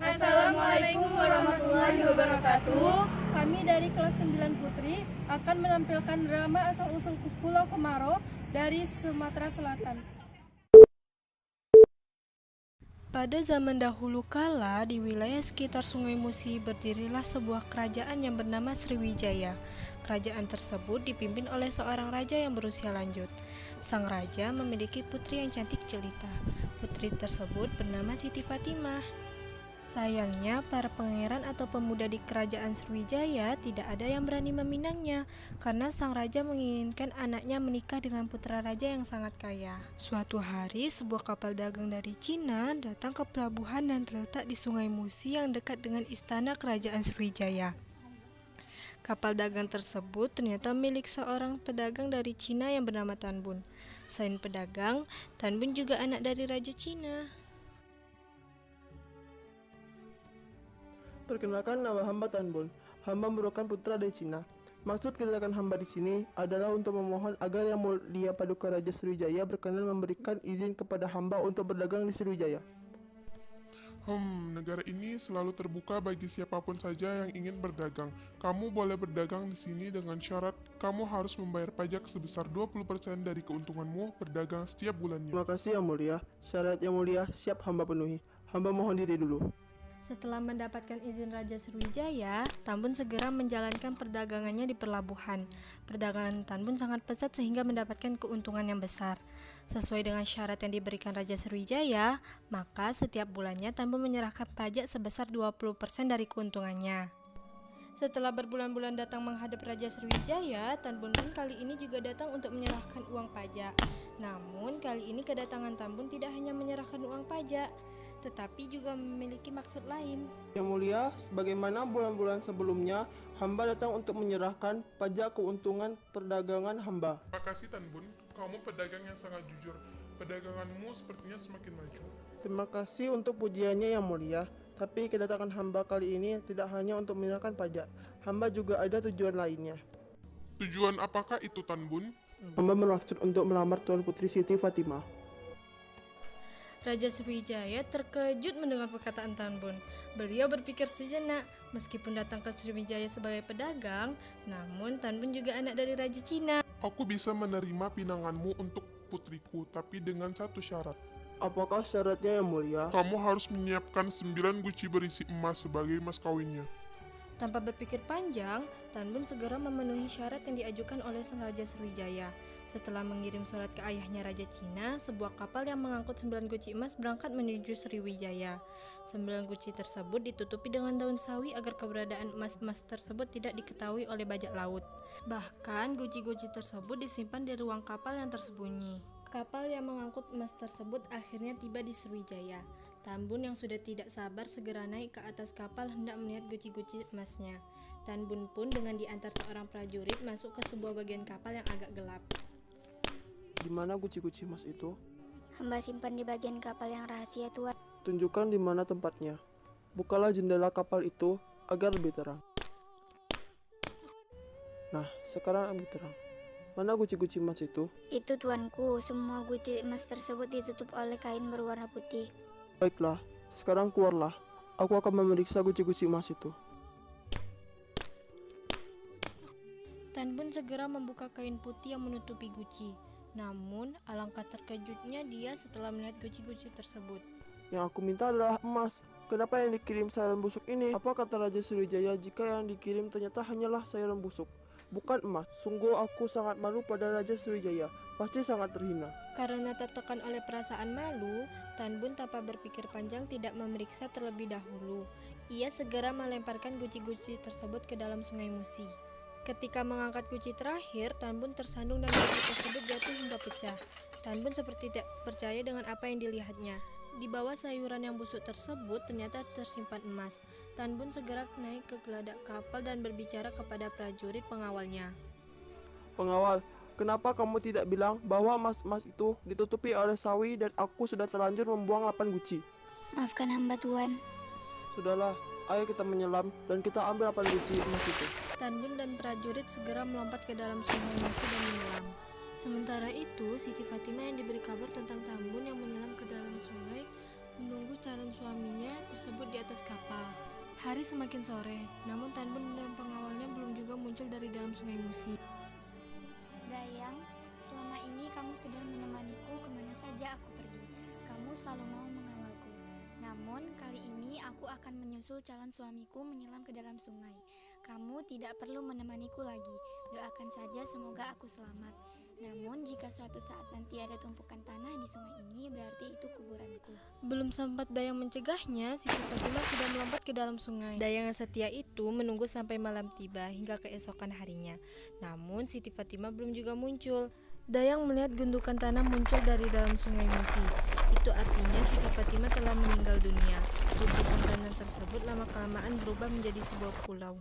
Assalamualaikum warahmatullahi wabarakatuh. Kami dari kelas 9 Putri akan menampilkan drama asal-usul Pulau Komaro dari Sumatera Selatan. Pada zaman dahulu kala, di wilayah sekitar Sungai Musi berdirilah sebuah kerajaan yang bernama Sriwijaya. Kerajaan tersebut dipimpin oleh seorang raja yang berusia lanjut. Sang raja memiliki putri yang cantik jelita. Putri tersebut bernama Siti Fatimah. Sayangnya, para pangeran atau pemuda di kerajaan Sriwijaya tidak ada yang berani meminangnya, karena sang raja menginginkan anaknya menikah dengan putra raja yang sangat kaya. Suatu hari, sebuah kapal dagang dari Cina datang ke pelabuhan dan terletak di Sungai Musi yang dekat dengan istana kerajaan Sriwijaya. Kapal dagang tersebut ternyata milik seorang pedagang dari Cina yang bernama Tan Bun. Selain pedagang, Tan Bun juga anak dari raja Cina. Perkenalkan, nama hamba Tan Bun. Hamba merupakan putra dari Cina. Maksud kedatangan hamba di sini adalah untuk memohon agar Yang Mulia Paduka Raja Sriwijaya berkenan memberikan izin kepada hamba untuk berdagang di Sriwijaya. Negara ini selalu terbuka bagi siapapun saja yang ingin berdagang. Kamu boleh berdagang di sini dengan syarat kamu harus membayar pajak sebesar 20% dari keuntunganmu berdagang setiap bulannya. Terima kasih Yang Mulia. Syarat Yang Mulia siap hamba penuhi. Hamba mohon diri dulu. Setelah mendapatkan izin Raja Sriwijaya, Tan Bun segera menjalankan perdagangannya di pelabuhan. Perdagangan Tan Bun sangat pesat sehingga mendapatkan keuntungan yang besar. Sesuai dengan syarat yang diberikan Raja Sriwijaya, maka setiap bulannya Tan Bun menyerahkan pajak sebesar 20% dari keuntungannya. Setelah berbulan-bulan datang menghadap Raja Sriwijaya, Tan Bun pun kali ini juga datang untuk menyerahkan uang pajak. Namun kali ini kedatangan Tan Bun tidak hanya menyerahkan uang pajak, tetapi juga memiliki maksud lain. Yang Mulia, sebagaimana bulan-bulan sebelumnya, hamba datang untuk menyerahkan pajak keuntungan perdagangan hamba. Terima kasih Tan Bun, kamu pedagang yang sangat jujur. Perdaganganmu sepertinya semakin maju. Terima kasih untuk pujiannya Yang Mulia. Tapi kedatangan hamba kali ini tidak hanya untuk menyerahkan pajak. Hamba juga ada tujuan lainnya. Tujuan apakah itu Tan Bun? Hamba bermaksud untuk melamar Tuan Putri Siti Fatimah. Raja Sriwijaya terkejut mendengar perkataan Tan Bun. Beliau berpikir sejenak, meskipun datang ke Sriwijaya sebagai pedagang, namun Tan Bun juga anak dari Raja Cina. Aku bisa menerima pinanganmu untuk putriku, tapi dengan satu syarat. Apakah syaratnya Yang Mulia? Kamu harus menyiapkan 9 guci berisi emas sebagai mas kawinnya. Tanpa berpikir panjang, Tan Bun segera memenuhi syarat yang diajukan oleh sang Raja Sriwijaya. Setelah mengirim surat ke ayahnya Raja Cina, sebuah kapal yang mengangkut 9 guci emas berangkat menuju Sriwijaya. 9 guci tersebut ditutupi dengan daun sawi agar keberadaan emas-emas tersebut tidak diketahui oleh bajak laut. Bahkan guci-guci tersebut disimpan di ruang kapal yang tersembunyi. Kapal yang mengangkut emas tersebut akhirnya tiba di Sriwijaya. Tan Bun yang sudah tidak sabar segera naik ke atas kapal hendak melihat guci-guci emasnya. Tan Bun pun dengan diantar seorang prajurit masuk ke sebuah bagian kapal yang agak gelap. Di mana guci-guci emas itu? Hamba simpan di bagian kapal yang rahasia, Tuan. Tunjukkan di mana tempatnya. Bukalah jendela kapal itu agar lebih terang. Nah, sekarang lebih terang. Mana guci-guci emas itu? Itu tuanku, semua guci emas tersebut ditutup oleh kain berwarna putih. Baiklah, sekarang keluarlah. Aku akan memeriksa guci-guci emas itu. Tan Bun segera membuka kain putih yang menutupi guci. Namun, alangkah terkejutnya dia setelah melihat guci-guci tersebut. Yang aku minta adalah emas. Kenapa yang dikirim sayuran busuk ini? Apa kata Raja Sriwijaya jika yang dikirim ternyata hanyalah sayuran busuk, bukan emas? Sungguh aku sangat malu pada Raja Sriwijaya. Pasti sangat terhina. Karena tertekan oleh perasaan malu, Tan Bun tanpa berpikir panjang tidak memeriksa terlebih dahulu. Ia segera melemparkan guci-guci tersebut ke dalam Sungai Musi. Ketika mengangkat guci terakhir, Tan Bun tersandung dan guci tersebut jatuh hingga pecah. Tan Bun seperti tidak percaya dengan apa yang dilihatnya. Di bawah sayuran yang busuk tersebut ternyata tersimpan emas. Tan Bun segera naik ke geladak kapal dan berbicara kepada prajurit pengawalnya. Pengawal, kenapa kamu tidak bilang bahwa emas-emas itu ditutupi oleh sawi dan aku sudah terlanjur membuang 8 guci? Maafkan hamba, Tuan. Sudahlah, ayo kita menyelam dan kita ambil 8 guci emas itu. Tan Bun dan prajurit segera melompat ke dalam Sungai Musi dan menyelam. Sementara itu, Siti Fatimah yang diberi kabar tentang Tan Bun yang menyelam ke dalam sungai menunggu calon suaminya tersebut di atas kapal. Hari semakin sore, namun Tanbun dan pengawalnya belum juga muncul dari dalam Sungai Musi. Dayang, selama ini kamu sudah menemaniku kemana saja aku pergi. Kamu selalu mau mengawalku. Namun kali ini aku akan menyusul calon suamiku menyelam ke dalam sungai. Kamu tidak perlu menemaniku lagi. Doakan saja semoga aku selamat. Namun jika suatu saat nanti ada tumpukan tanah di sungai ini, berarti itu kuburanku. Belum sempat Dayang mencegahnya, Siti Fatimah sudah melompat ke dalam sungai. Dayang yang setia itu menunggu sampai malam tiba hingga keesokan harinya. Namun Siti Fatimah belum juga muncul. Dayang melihat gundukan tanah muncul dari dalam Sungai Musi. Itu artinya Siti Fatimah telah meninggal dunia. Gundukan tanah tersebut lama-kelamaan berubah menjadi sebuah pulau.